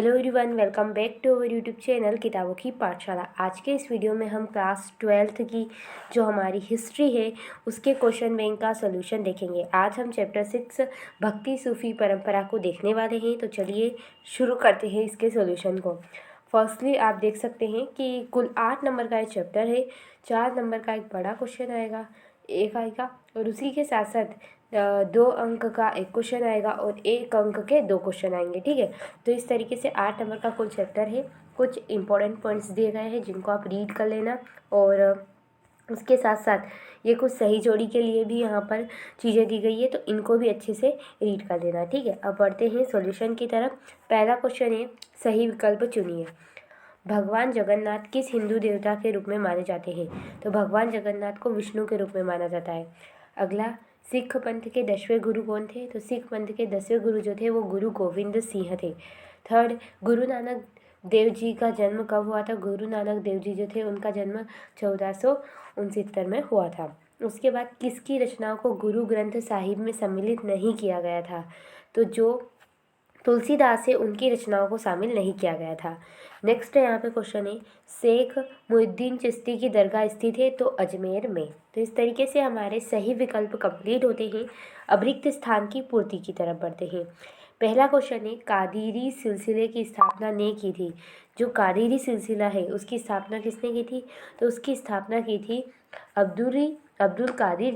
Hello everyone, welcome back to our YouTube channel किताबों की पाठशाला। आज के इस वीडियो में हम क्लास 12th की जो हमारी हिस्ट्री है उसके क्वेश्चन बैंक का सॉल्यूशन देखेंगे। आज हम चैप्टर 6 भक्ति सूफी परंपरा को देखने वाले हैं। तो चलिए शुरू करते हैं इसके सॉल्यूशन को। फर्स्टली आप देख सकते हैं कि कुल 8 नंबर का एक चैप्टर है। 4 नंबर का एक बड़ा क्वेश्चन आएगा, एक आएगा, और उसी के साथ साथ 2 अंक का एक क्वेश्चन आएगा और 1 अंक के 2 क्वेश्चन आएंगे। ठीक है, तो इस तरीके से 8 नंबर का कुल चैप्टर है। कुछ इंपॉर्टेंट पॉइंट्स दिए गए हैं जिनको आप रीड कर लेना, और उसके साथ साथ ये कुछ सही जोड़ी के लिए भी यहाँ पर चीज़ें दी गई है, तो इनको भी अच्छे से रीड कर लेना। ठीक है, अब बढ़ते हैं सॉल्यूशन की तरफ। पहला क्वेश्चन है, सही विकल्प चुनिए। भगवान जगन्नाथ किस हिंदू देवता के रूप में माने जाते हैं? तो भगवान जगन्नाथ को विष्णु के रूप में माना जाता है। अगला, सिख पंथ के 10वें गुरु कौन थे? तो सिख पंथ के 10वें गुरु जो थे वो गुरु गोविंद सिंह थे। थर्ड, गुरु नानक देव जी का जन्म कब हुआ था? गुरु नानक देव जी जो थे उनका जन्म 1469 में हुआ था। उसके बाद, किसकी रचनाओं को गुरु ग्रंथ साहिब में सम्मिलित नहीं किया गया था? तो जो तुलसीदास से उनकी रचनाओं को शामिल नहीं किया गया था। नेक्स्ट यहाँ पे क्वेश्चन है, शेख मुहिद्दीन चिश्ती की दरगाह स्थित है? तो अजमेर में। तो इस तरीके से हमारे सही विकल्प कंप्लीट होते हैं। अब रिक्त स्थान की पूर्ति की तरफ बढ़ते हैं। पहला क्वेश्चन है, कादिरी सिलसिले की स्थापना ने की थी? जो कादिरी सिलसिला है उसकी स्थापना किसने की थी? तो उसकी स्थापना की थी अब्दुल कादिर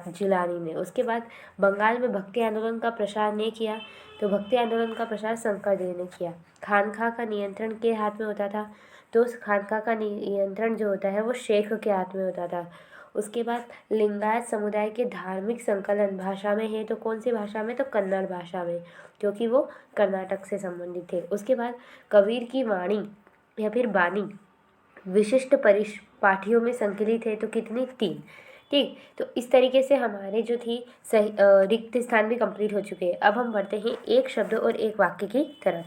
जिलानी ने। उसके बाद, बंगाल में भक्ति आंदोलन का प्रसार ने किया? तो भक्ति आंदोलन का प्रसार शंकरदेव ने किया। खानखा का नियंत्रण के हाथ में होता था? तो उस खानखा का नियंत्रण जो होता है वो शेख के हाथ में होता था। उसके बाद, लिंगायत समुदाय के धार्मिक संकलन भाषा में है? तो कौन सी भाषा में? तो कन्नड़ भाषा में, क्योंकि वो कर्नाटक से संबंधित थे। उसके बाद, कबीर की वाणी या फिर बानी विशिष्ट पाठियों में संकलित है? तो कितनी? 3। ठीक, तो इस तरीके से हमारे जो थी सही रिक्त स्थान भी कंप्लीट हो चुके हैं। अब हम बढ़ते हैं एक शब्द और एक वाक्य की तरफ।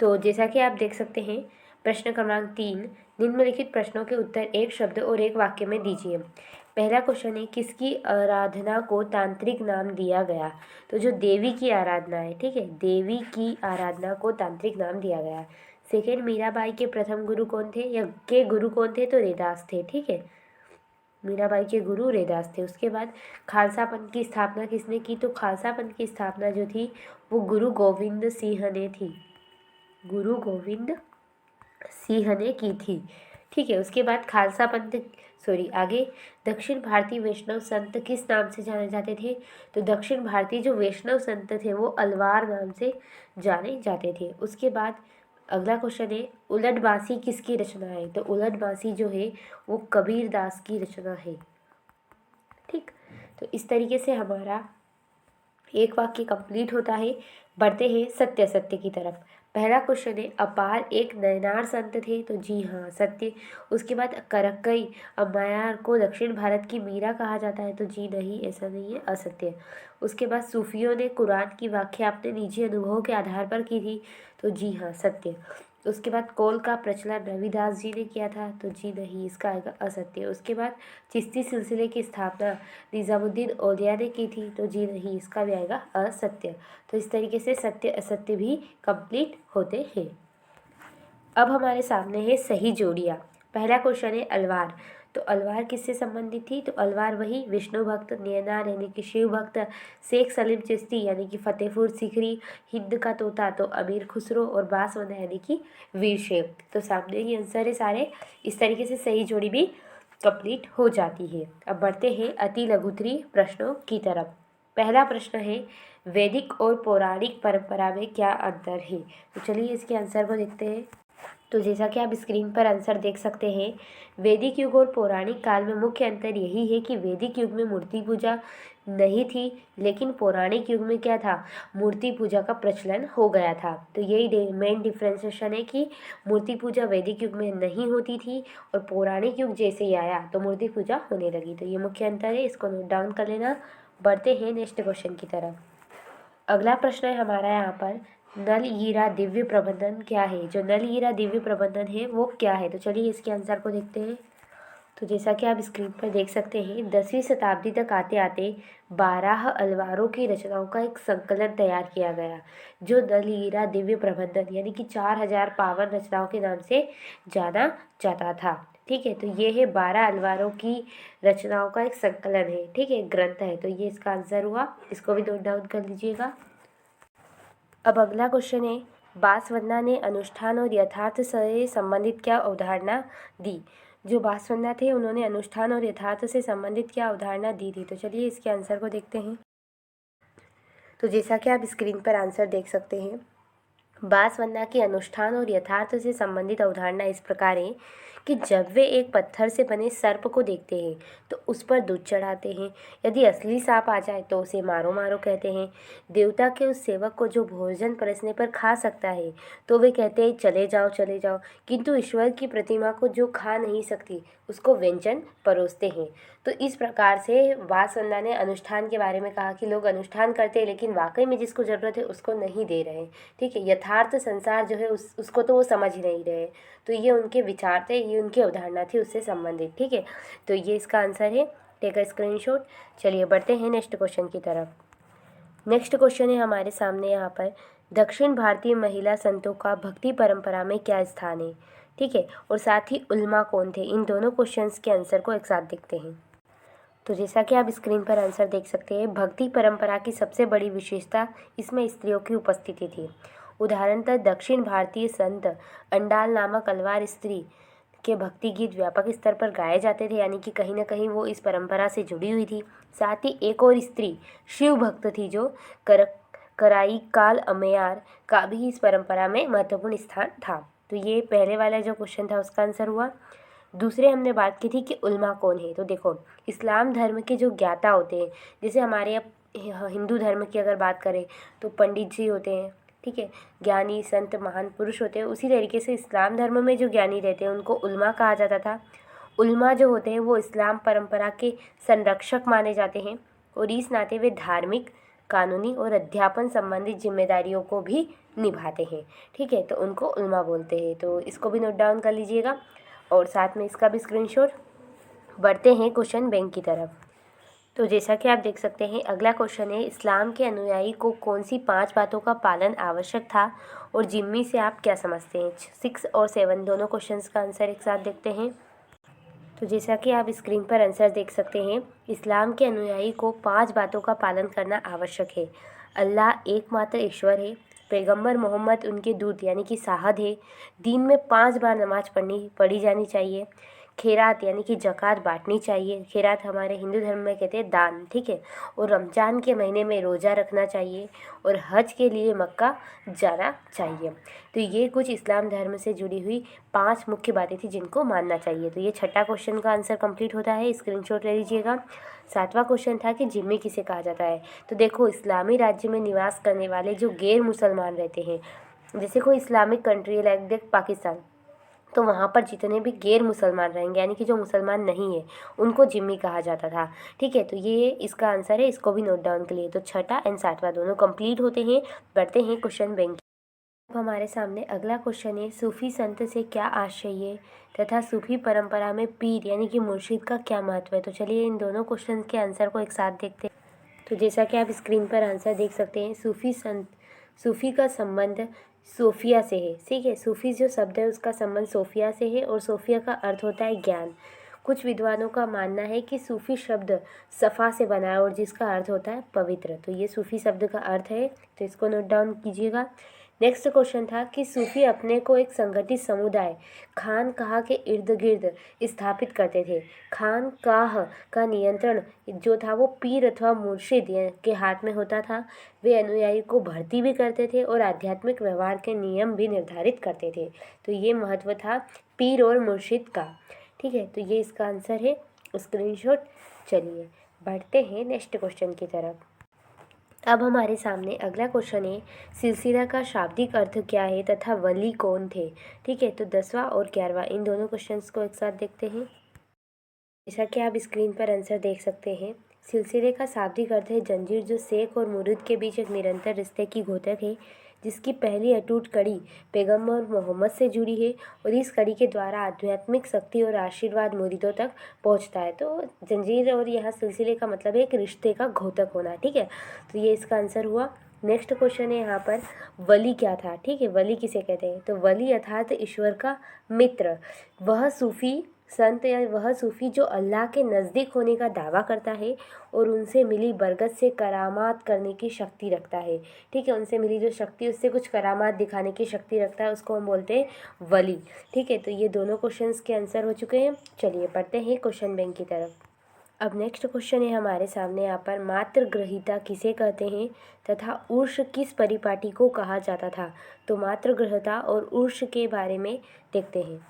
तो जैसा कि आप देख सकते हैं, प्रश्न क्रमांक 3, निम्नलिखित प्रश्नों के उत्तर एक शब्द और एक वाक्य में दीजिए। पहला क्वेश्चन है, किसकी आराधना को तांत्रिक नाम दिया गया? तो जो देवी की आराधना है, ठीक है, देवी की आराधना को तांत्रिक नाम दिया गया। सेकेंड, मीराबाई के प्रथम गुरु कौन थे या के गुरु कौन थे? तो रैदास थे। ठीक है, मीराबाई के गुरु रैदास थे। उसके बाद, खालसा पंथ की स्थापना किसने की? तो खालसा पंथ की स्थापना जो थी वो गुरु गोविंद सिंह ने थी। गुरु गोविंद सिंह ने की थी। ठीक है, उसके बाद खालसा पंथ आगे, दक्षिण भारतीय वैष्णव संत किस नाम से जाने जाते थे? तो दक्षिण भारतीय जो वैष्णव संत थे वो अलवार नाम से जाने जाते थे। उसके बाद अगला क्वेश्चन है, उलट बांसी किसकी रचना है? तो उलट बांसी जो है वो कबीर दास की रचना है। ठीक, तो इस तरीके से हमारा एक वाक्य कंप्लीट होता है। बढ़ते हैं सत्य सत्य की तरफ। पहला क्वेश्चन है, अपार एक नयनार संत थे? तो जी हाँ, सत्य। उसके बाद, करक्कई अम्मायार को दक्षिण भारत की मीरा कहा जाता है? तो जी नहीं, ऐसा नहीं है, असत्य। उसके बाद, सूफियों ने कुरान की व्याख्या अपने निजी अनुभवों के आधार पर की थी? तो जी हाँ, सत्य। उसके बाद, कौल का प्रचलन रविदास जी ने किया था? तो जी नहीं, इसका आएगा असत्य। उसके बाद, चिश्ती सिलसिले की स्थापना निज़ामुद्दीन औलिया ने की थी? तो जी नहीं, इसका भी आएगा असत्य। तो इस तरीके से सत्य असत्य भी कंप्लीट होते हैं। अब हमारे सामने है सही जोड़ियाँ। पहला क्वेश्चन है, अलवार। तो अलवार किससे संबंधित थी? तो अलवार वही विष्णु भक्त, नैनार यानी कि शिव भक्त, शेख सलीम चिश्ती यानी कि फतेहपुर सीकरी, हिंद का तोता तो अमीर खुसरो, और बांसवाला यानी कि वीर शेख। तो सामने ही आंसर है सारे। इस तरीके से सही जोड़ी भी कंप्लीट हो जाती है। अब बढ़ते हैं अति लघुत्तरी प्रश्नों की तरफ। पहला प्रश्न है, वैदिक और पौराणिक परंपरा में क्या अंतर है? तो चलिए इसके आंसर को देखते हैं। तो जैसा कि आप स्क्रीन पर आंसर देख सकते हैं, वैदिक युग और पौराणिक काल में मुख्य अंतर यही है कि वैदिक युग में मूर्ति पूजा नहीं थी, लेकिन पौराणिक युग में क्या था? मूर्ति पूजा का प्रचलन हो गया था। तो यही मेन डिफ्रेंशिएशन है कि मूर्ति पूजा वैदिक युग में नहीं होती थी और पौराणिक युग जैसे ही आया तो मूर्ति पूजा होने लगी। तो ये मुख्य अंतर है, इसको नोट डाउन कर लेना। बढ़ते हैं नेक्स्ट क्वेश्चन की तरफ। अगला प्रश्न है हमारा यहाँ पर, नल हीरा दिव्य प्रबंधन क्या है? जो नल हीरा दिव्य प्रबंधन है वो क्या है? तो चलिए इसके आंसर को देखते हैं। तो जैसा कि आप स्क्रीन पर देख सकते हैं, 10वीं शताब्दी तक आते आते 12 अलवारों की रचनाओं का एक संकलन तैयार किया गया, जो दलहीरा दिव्य प्रबंधन यानी कि 4000 पावन रचनाओं के नाम से जाना जाता था। ठीक है, तो ये है 12 अलवारों की रचनाओं का एक संकलन है। ठीक है, ग्रंथ है, तो ये इसका आंसर हुआ। इसको भी नोट डाउन कर लीजिएगा। अब अगला क्वेश्चन है, बासवन्ना ने अनुष्ठान और यथार्थ से संबंधित क्या अवधारणा दी। जो बासवन्ना थे उन्होंने अनुष्ठान और यथार्थ से संबंधित क्या अवधारणा दी थी। तो चलिए इसके आंसर को देखते हैं। तो जैसा कि आप स्क्रीन पर आंसर देख सकते हैं, बासवन्ना की अनुष्ठान और यथार्थ से संबंधित अवधारणा इस प्रकार है कि जब वे एक पत्थर से बने सर्प को देखते हैं तो उस पर दूध चढ़ाते हैं। यदि असली सांप आ जाए तो उसे मारो मारो कहते हैं। देवता के उस सेवक को जो भोजन परसने पर खा सकता है तो वे कहते हैं चले जाओ चले जाओ, किंतु ईश्वर की प्रतिमा को जो खा नहीं सकती उसको व्यंजन परोसते हैं। तो इस प्रकार से बासवन्ना ने अनुष्ठान के बारे में कहा कि लोग अनुष्ठान करते हैं लेकिन वाकई में जिसको ज़रूरत है उसको नहीं दे रहे। ठीक है, यथार्थ संसार जो है उसको तो वो समझ ही नहीं रहे। तो ये उनके विचार थे, ये उनकी अवधारणा थी उससे संबंधित। ठीक है, तो ये इसका आंसर है। Take a screenshot. चलिए बढ़ते हैं नेक्स्ट क्वेश्चन की तरफ। नेक्स्ट क्वेश्चन है हमारे सामने यहाँ पर, दक्षिण भारतीय महिला संतों का भक्ति परंपरा में क्या स्थान है। ठीक है, और साथ ही उल्मा कौन थे। इन दोनों क्वेश्चंस के आंसर को एक साथ देखते हैं। तो जैसा कि आप स्क्रीन पर आंसर देख सकते हैं, भक्ति परंपरा की सबसे बड़ी विशेषता इसमें स्त्रियों की उपस्थिति थी। उदाहरणतः दक्षिण भारतीय संत अंडाल नामक अलवार स्त्री के भक्ति गीत व्यापक स्तर पर गाए जाते थे, यानी कि कहीं ना कहीं वो इस परंपरा से जुड़ी हुई थी। साथ ही एक और स्त्री शिव भक्त थी जो कराई काल अमयार का भी इस परंपरा में महत्वपूर्ण स्थान था। तो ये पहले वाला जो क्वेश्चन था उसका आंसर हुआ। दूसरे हमने बात की थी कि उल्मा कौन है। तो देखो, इस्लाम धर्म के जो ज्ञाता होते हैं, जैसे हमारे अब हिंदू धर्म की अगर बात करें तो पंडित जी होते हैं। ठीक है, ज्ञानी संत महान पुरुष होते हैं। उसी तरीके से इस्लाम धर्म में जो ज्ञानी रहते हैं उनको उल्मा कहा जाता था। उल्मा जो होते हैं वो इस्लाम परंपरा के संरक्षक माने जाते हैं और इस नाते वे धार्मिक, कानूनी और अध्यापन संबंधित जिम्मेदारियों को भी निभाते हैं। ठीक है, तो उनको उल्मा बोलते हैं। तो इसको भी नोट डाउन कर लीजिएगा और साथ में इसका भी स्क्रीनशॉट। बढ़ते हैं क्वेश्चन बैंक की तरफ। तो जैसा कि आप देख सकते हैं, अगला क्वेश्चन है, इस्लाम के अनुयायी को कौन सी 5 बातों का पालन आवश्यक था और जिम्मी से आप क्या समझते हैं। 6 और 7 दोनों क्वेश्चंस का आंसर एक साथ देखते हैं। तो जैसा कि आप स्क्रीन पर आंसर देख सकते हैं, इस्लाम के अनुयायी को 5 बातों का पालन करना आवश्यक है। अल्लाह एकमात्र ईश्वर है, पैगंबर मोहम्मद उनके दूत यानी कि साहद है, दिन में 5 बार नमाज पढ़ी जानी चाहिए, खैरात यानी कि ज़कात बांटनी चाहिए। खैरात हमारे हिंदू धर्म में कहते हैं दान। ठीक है, और रमज़ान के महीने में रोज़ा रखना चाहिए और हज के लिए मक्का जाना चाहिए। तो ये कुछ इस्लाम धर्म से जुड़ी हुई 5 मुख्य बातें थी जिनको मानना चाहिए। तो ये छठा क्वेश्चन का आंसर कंप्लीट होता है, स्क्रीनशॉट ले लीजिएगा। 7वां क्वेश्चन था कि जिम्मी किसे कहा जाता है। तो देखो, इस्लामी राज्य में निवास करने वाले जो गैर मुसलमान रहते हैं, जैसे कोई इस्लामिक कंट्री है लाइक देख पाकिस्तान, तो वहाँ पर जितने भी गैर मुसलमान रहेंगे यानी कि जो मुसलमान नहीं है उनको जिम्मी कहा जाता था। ठीक है, तो ये इसका आंसर है, इसको भी नोट डाउन के लिए। तो छठा एंड 7वां दोनों कंप्लीट होते हैं। बढ़ते हैं क्वेश्चन बैंक। अब हमारे सामने अगला क्वेश्चन है, सूफी संत से क्या आशय है तथा सूफी परंपरा में पीर यानी कि मुर्शिद का क्या महत्व है। तो चलिए इन दोनों क्वेश्चन के आंसर को एक साथ देखते हैं। तो जैसा कि आप स्क्रीन पर आंसर देख सकते हैं, सूफी का संबंध सोफिया से है। ठीक है, सूफी जो शब्द है उसका संबंध सोफिया से है और सोफिया का अर्थ होता है ज्ञान। कुछ विद्वानों का मानना है कि सूफी शब्द सफ़ा से बना है और जिसका अर्थ होता है पवित्र। तो ये सूफी शब्द का अर्थ है, तो इसको नोट डाउन कीजिएगा। नेक्स्ट क्वेश्चन था कि सूफी अपने को एक संगठित समुदाय खानकाह के इर्द गिर्द स्थापित करते थे। खानकाह का नियंत्रण जो था वो पीर अथवा मुर्शिद के हाथ में होता था। वे अनुयायी को भर्ती भी करते थे और आध्यात्मिक व्यवहार के नियम भी निर्धारित करते थे। तो ये महत्व था पीर और मुर्शिद का। ठीक है, तो ये इसका आंसर है, स्क्रीनशॉट। चलिए बढ़ते हैं नेक्स्ट क्वेश्चन की तरफ। अब हमारे सामने अगला क्वेश्चन है, सिलसिला का शाब्दिक अर्थ क्या है तथा वली कौन थे। ठीक है, तो 10वां और 11वां इन दोनों क्वेश्चंस को एक साथ देखते हैं। जैसा कि आप स्क्रीन पर आंसर देख सकते हैं, सिलसिले का शाब्दिक अर्थ है जंजीर जो शेख और मुरीद के बीच एक निरंतर रिश्ते की घोतक है। जिसकी पहली अटूट कड़ी पैगंबर मोहम्मद से जुड़ी है और इस कड़ी के द्वारा आध्यात्मिक शक्ति और आशीर्वाद मुरीदों तक पहुंचता है। तो जंजीर और यहाँ सिलसिले का मतलब है एक रिश्ते का घोतक होना। ठीक है, तो ये इसका आंसर हुआ। नेक्स्ट क्वेश्चन है यहाँ पर, वली क्या था? ठीक है, वली किसे कहते हैं? तो वली अर्थात ईश्वर का मित्र, वह सूफी संत या वह सूफी जो अल्लाह के नज़दीक होने का दावा करता है और उनसे मिली बरकत से करामात करने की शक्ति रखता है। ठीक है, उनसे मिली जो शक्ति, उससे कुछ करामात दिखाने की शक्ति रखता है, उसको हम बोलते हैं वली। ठीक है, तो ये दोनों क्वेश्चंस के आंसर हो चुके हैं। चलिए पढ़ते हैं क्वेश्चन बैंक की तरफ। अब नेक्स्ट क्वेश्चन है हमारे सामने यहाँ पर, मात्र ग्रहिता किसे कहते हैं तथा उर्ष किस परिपाटी को कहा जाता था? तो मात्र ग्रहिता और उर्ष के बारे में देखते हैं।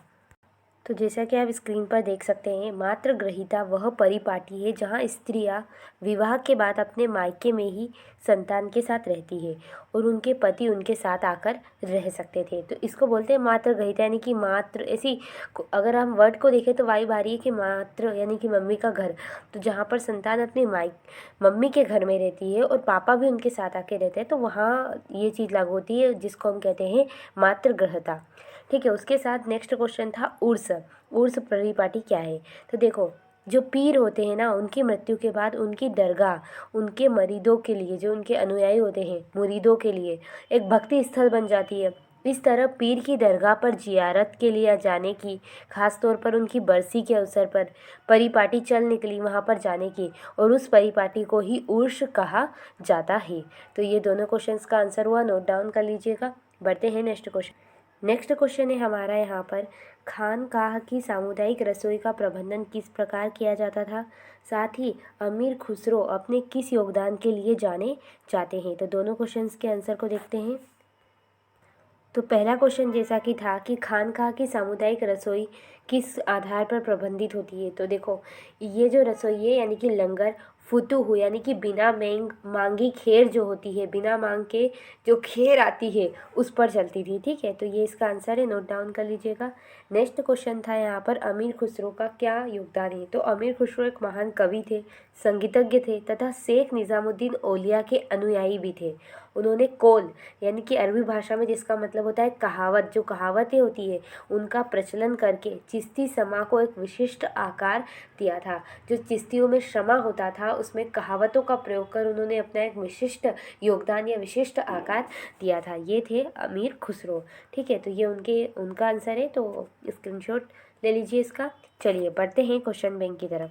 तो जैसा कि आप स्क्रीन पर देख सकते हैं, मात्र ग्रहिता वह परिपाटी है जहाँ स्त्रियाँ विवाह के बाद अपने मायके में ही संतान के साथ रहती है और उनके पति उनके साथ आकर रह सकते थे। तो इसको बोलते हैं मात्र ग्रहिता, यानी कि मात्र ऐसी, अगर हम वर्ड को देखें तो वाई बारी है कि मात्र यानी कि मम्मी का घर, तो जहाँ पर संतान अपने मम्मी के घर में रहती है और पापा भी उनके साथ आके रहते हैं, तो वहाँ ये चीज़ लागू होती है जिसको हम कहते हैं मात्र ग्रहिता। ठीक है, उसके साथ नेक्स्ट क्वेश्चन था उर्स। उर्स परिपाटी क्या है? तो देखो, जो पीर होते हैं ना, उनकी मृत्यु के बाद उनकी दरगाह उनके मरीदों के लिए, जो उनके अनुयायी होते हैं मुरीदों के लिए एक भक्ति स्थल बन जाती है। इस तरह पीर की दरगाह पर जियारत के लिए जाने की, ख़ास तौर पर उनकी बरसी के अवसर पर परिपाटी चल निकली वहाँ पर जाने की, और उस परिपाटी को ही उर्स कहा जाता है। तो ये दोनों क्वेश्चंस का आंसर हुआ, नोट डाउन कर लीजिएगा। बढ़ते हैं नेक्स्ट क्वेश्चन। नेक्स्ट क्वेश्चन है हमारा यहाँ पर, खानकाह की सामुदायिक रसोई का प्रबंधन किस प्रकार किया जाता था? साथ ही अमीर खुसरो अपने किस योगदान के लिए जाने जाते हैं? तो दोनों क्वेश्चंस के आंसर को देखते हैं। तो पहला क्वेश्चन जैसा कि था कि खानकाह की सामुदायिक रसोई किस आधार पर प्रबंधित होती है? तो देखो, ये जो रसोई है यानी कि लंगर फुतूह यानी कि बिना मांगी खैर जो होती है, बिना मांग के जो खैर आती है उस पर चलती थी। ठीक है, तो ये इसका आंसर है, नोट डाउन कर लीजिएगा। नेक्स्ट क्वेश्चन था यहाँ पर, अमीर खुसरो का क्या योगदान है? तो अमीर खुसरो एक महान कवि थे, संगीतज्ञ थे तथा शेख निज़ामुद्दीन औलिया के अनुयायी भी थे। उन्होंने कौल यानी कि अरबी भाषा में जिसका मतलब होता है कहावत, जो कहावतें होती है उनका प्रचलन करके चिश्ती समा को एक विशिष्ट आकार दिया था। जो चिश्तियों में शमा होता था उसमें कहावतों का प्रयोग कर उन्होंने अपना एक विशिष्ट योगदान या विशिष्ट आकार दिया था। ये थे अमीर खुसरो। ठीक है, तो ये उनका आंसर है, तो स्क्रीनशॉट ले लीजिए इसका। चलिए बढ़ते हैं क्वेश्चन बैंक की तरफ।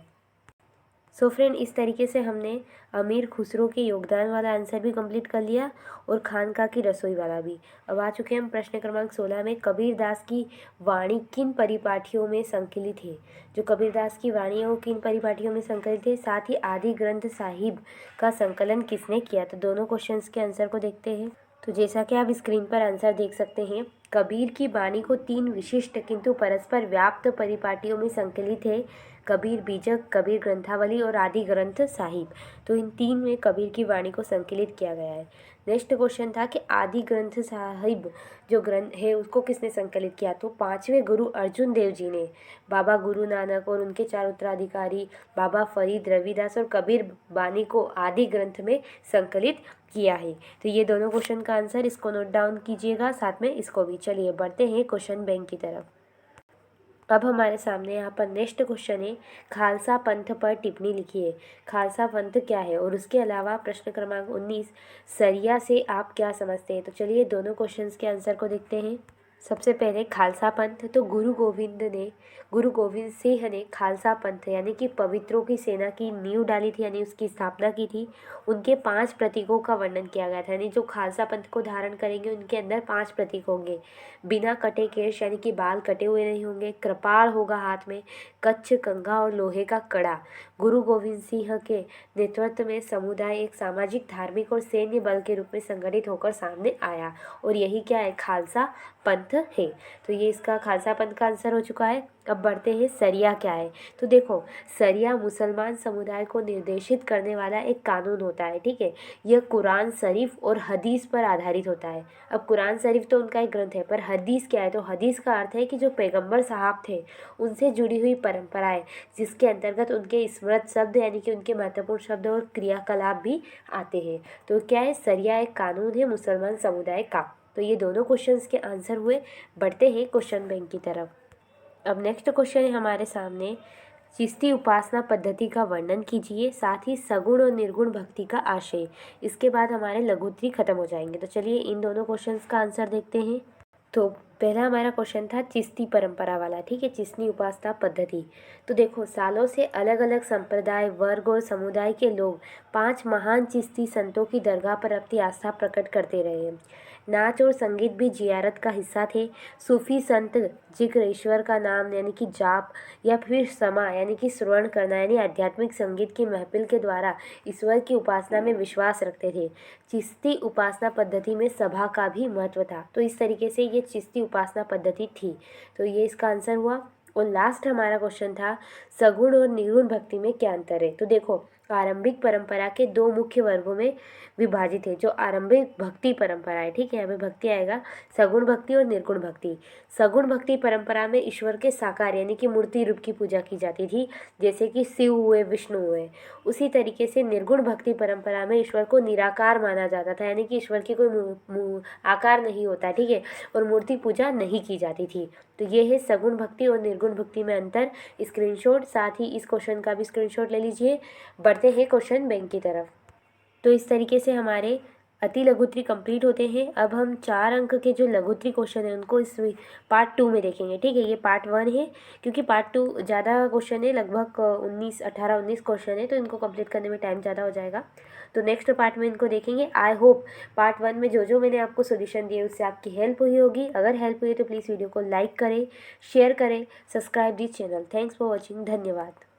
सो फ्रेंड, इस तरीके से हमने अमीर खुसरो के योगदान वाला आंसर भी कंप्लीट कर लिया और खानका की रसोई वाला भी। अब आ चुके हैं हम प्रश्न क्रमांक 16 में, कबीरदास की वाणी किन परिपाटियों में संकलित है? जो कबीरदास की वाणी है वो किन परिपाटियों में संकलित है? साथ ही आदि ग्रंथ साहिब का संकलन किसने किया? तो दोनों क्वेश्चंस के आंसर को देखते हैं। तो जैसा कि आप स्क्रीन पर आंसर देख सकते हैं, कबीर की वाणी को 3 विशिष्ट किंतु परस्पर व्याप्त परिपाटियों में संकलित है, कबीर बीजक, कबीर ग्रंथावली और आदि ग्रंथ साहिब। तो इन 3 में कबीर की वाणी को संकलित किया गया है। नेक्स्ट क्वेश्चन था कि आदि ग्रंथ साहिब जो ग्रंथ है उसको किसने संकलित किया? तो 5वें गुरु अर्जुन देव जी ने। बाबा गुरु नानक और उनके 4 उत्तराधिकारी बाबा फरीद, रविदास और कबीर वाणी को आदि ग्रंथ में संकलित किया है। तो ये दोनों क्वेश्चन का आंसर, इसको नोट डाउन कीजिएगा, साथ में इसको भी। चलिए बढ़ते हैं क्वेश्चन बैंक की तरफ। अब हमारे सामने यहाँ पर नेक्स्ट क्वेश्चन है, खालसा पंथ पर टिप्पणी लिखिए। खालसा पंथ क्या है? और उसके अलावा प्रश्न क्रमांक 19, सरिया से आप क्या समझते हैं? तो चलिए दोनों क्वेश्चंस के आंसर को देखते हैं। सबसे पहले खालसा पंथ, तो गुरु गोविंद सिंह ने खालसा पंथ यानी कि पवित्रों की सेना की नींव डाली थी, यानी उसकी स्थापना की थी। उनके 5 प्रतीकों का वर्णन किया गया था, यानी जो खालसा पंथ को धारण करेंगे उनके अंदर 5 प्रतीक होंगे। बिना कटे केश यानी कि बाल कटे हुए नहीं होंगे, कृपाण होगा हाथ में, कच्छ, कंघा और लोहे का कड़ा। गुरु गोविंद सिंह के नेतृत्व में समुदाय एक सामाजिक, धार्मिक और सैन्य बल के रूप में संगठित होकर सामने आया, और यही क्या है? खालसा पंथ अर्थ है। तो ये इसका खालसा पंथ का आंसर हो चुका है। अब बढ़ते हैं सरिया क्या है। तो देखो, सरिया मुसलमान समुदाय को निर्देशित करने वाला एक कानून होता है, ठीक है। यह कुरान शरीफ और हदीस पर आधारित होता है। अब कुरान शरीफ तो उनका एक ग्रंथ है, पर हदीस क्या है, तो हदीस का अर्थ है कि जो पैगंबर साहब थे उनसे जुड़ी हुई परंपराएं, जिसके अंतर्गत उनके स्मृत शब्द यानी कि उनके महत्वपूर्ण शब्द और क्रियाकलाप भी आते हैं। तो क्या है, सरिया एक कानून है मुसलमान समुदाय का। तो ये दोनों क्वेश्चंस के आंसर हुए। बढ़ते हैं क्वेश्चन बैंक की तरफ। अब नेक्स्ट क्वेश्चन है हमारे सामने, चिश्ती उपासना पद्धति का वर्णन कीजिए, साथ ही सगुण और निर्गुण भक्ति का आशय। इसके बाद हमारे लघुत्री खत्म हो जाएंगे। तो चलिए इन दोनों क्वेश्चंस का आंसर देखते हैं। तो पहला हमारा क्वेश्चन था चिश्ती परंपरा वाला, ठीक है, चिश्ती उपासना पद्धति। तो देखो, सालों से अलग अलग संप्रदाय, वर्ग और समुदाय के लोग 5 महान चिश्ती संतों की दरगाह पर अपनी आस्था प्रकट करते रहे हैं। नाच और संगीत भी जियारत का हिस्सा थे। सूफी संत जिक्र, ईश्वर का नाम यानी कि जाप, या फिर समा यानी कि श्रवण करना यानी आध्यात्मिक संगीत की महफिल के द्वारा ईश्वर की उपासना में विश्वास रखते थे। चिश्ती उपासना पद्धति में सभा का भी महत्व था। तो इस तरीके से ये चिश्ती उपासना पद्धति थी। तो ये इसका आंसर हुआ। और लास्ट हमारा क्वेश्चन था, सगुण और निर्गुण भक्ति में क्या अंतर है। तो देखो, आरंभिक परंपरा के 2 मुख्य वर्गों में विभाजित है। जो आरंभिक भक्ति परंपरा है, ठीक है, यहाँ पे भक्ति आएगा, सगुण भक्ति और निर्गुण भक्ति। सगुण भक्ति परंपरा में ईश्वर के साकार यानी कि मूर्ति रूप की पूजा की जाती थी, जैसे कि शिव हुए, विष्णु हुए। उसी तरीके से निर्गुण भक्ति परंपरा में ईश्वर को निराकार माना जाता था, यानी कि ईश्वर की कोई आकार नहीं होता, ठीक है, और मूर्ति पूजा नहीं की जाती थी। तो ये है सगुण भक्ति और निर्गुण भक्ति में अंतर। स्क्रीनशॉट, साथ ही इस क्वेश्चन का भी स्क्रीनशॉट ले लीजिए। बढ़ते हैं क्वेश्चन बैंक की तरफ। तो इस तरीके से हमारे अति लघुत्री कंप्लीट होते हैं। अब हम 4 अंक के जो लघुत्री क्वेश्चन है उनको इस पार्ट 2 में देखेंगे, ठीक है। ये पार्ट 1 है, क्योंकि पार्ट 2 ज़्यादा क्वेश्चन है, लगभग 18-19 क्वेश्चन है, तो इनको कंप्लीट करने में टाइम ज़्यादा हो जाएगा। तो नेक्स्ट पार्ट में इनको देखेंगे। आई होप पार्ट 1 में जो मैंने आपको सोल्यूशन दिए उससे आपकी हेल्प हुई होगी। अगर हेल्प हुई तो प्लीज़ वीडियो को लाइक करें, शेयर करें, subscribe this channel. Thanks for watching. धन्यवाद।